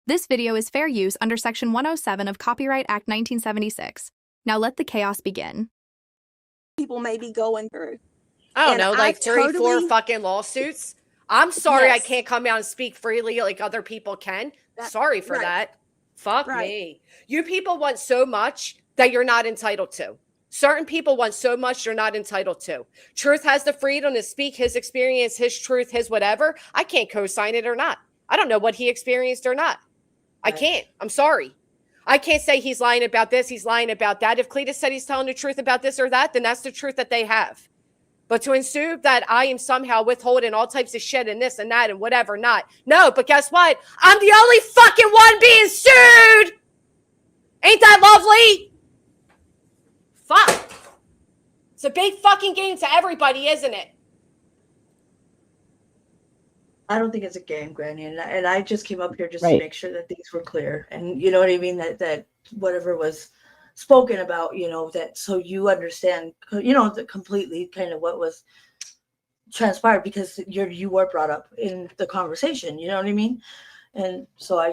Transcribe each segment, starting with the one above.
This video is fair use under Section 107 of Copyright Act 1976. Now let the chaos begin. People may be going through. I don't And know, like I've 34 totally- fucking lawsuits. I'm sorry I Yes. can't come out and speak freely like other people can. That- Sorry for right. that. Fuck Right. me. You people want so much that you're not entitled to. Certain people want so much you're not entitled to. Truth has the freedom to speak his experience, his truth, his whatever. I can't co-sign it or not. I don't know what he experienced or not. I Right. can't. I'm sorry. I can't say he's lying about this, he's lying about that. If Cletus said he's telling the truth about this or that, then that's the truth that they have. But to assume that I am somehow withholding all types of shit and this and that and whatever, not. No, but guess what? I'm the only fucking one being sued. Ain't that lovely? Fuck. It's a big fucking game to everybody, isn't it? I don't think it's a game, Granny, and I just came up here just Right. to make sure that things were clear, and you know what I mean. That whatever was spoken about, that so you understand, the completely kind of what was transpired because you were brought up in the conversation. You know what I mean? And so I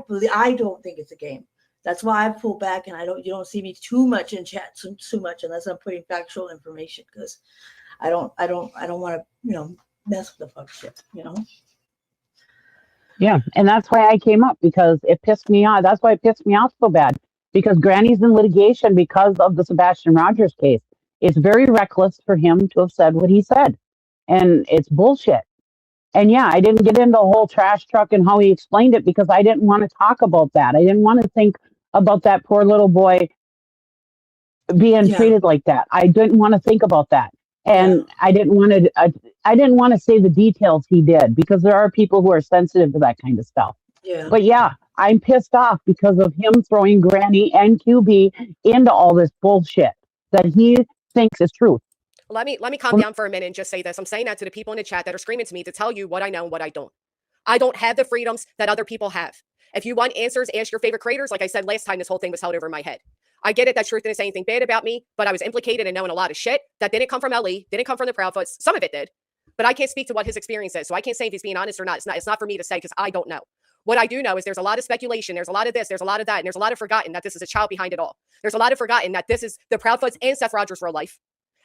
believe I don't think it's a game. That's why I pull back, and you don't see me too much in chat too much unless I'm putting factual information because I don't want to mess with the fuck shit. Yeah, and that's why I came up because it pissed me off. That's why it pissed me off so bad because Granny's in litigation because of the Sebastian Rogers case. It's very reckless for him to have said what he said, and it's bullshit. And yeah, I didn't get into the whole trash truck and how he explained it because I didn't want to talk about that. I didn't want to think about that poor little boy being treated like that. I didn't want to think about that. And I didn't want to say the details he did because there are people who are sensitive to that kind of stuff. Yeah. But yeah, I'm pissed off because of him throwing Granny and QB into all this bullshit that he thinks is truth. Let me calm down for a minute and just say this. I'm saying that to the people in the chat that are screaming to me to tell you what I know and what I don't. I don't have the freedoms that other people have. If you want answers, ask your favorite creators. Like I said last time, this whole thing was held over my head. I get it that Truth didn't say anything bad about me, but I was implicated in knowing a lot of shit that didn't come from LE, didn't come from the Proudfoots. Some of it did, but I can't speak to what his experience is. So I can't say if he's being honest or not. It's not for me to say because I don't know. What I do know is there's a lot of speculation. There's a lot of this, there's a lot of that, and there's a lot of forgotten that this is a child behind it all. There's a lot of forgotten that this is the Proudfoots and Seth Rogers' real life.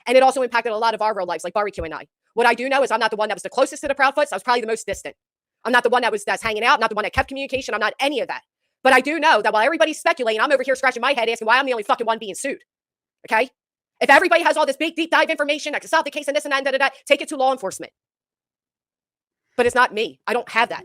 And it also impacted a lot of our real lives, like Barbecue and I. What I do know is I'm not the one that was the closest to the Proudfoots. I was probably the most distant. I'm not the one that's hanging out, not the one that kept communication. I'm not any of that. But I do know that while everybody's speculating, I'm over here scratching my head asking why I'm the only fucking one being sued. Okay? If everybody has all this big, deep dive information that can solve the case and this and that, take it to law enforcement. But it's not me. I don't have that.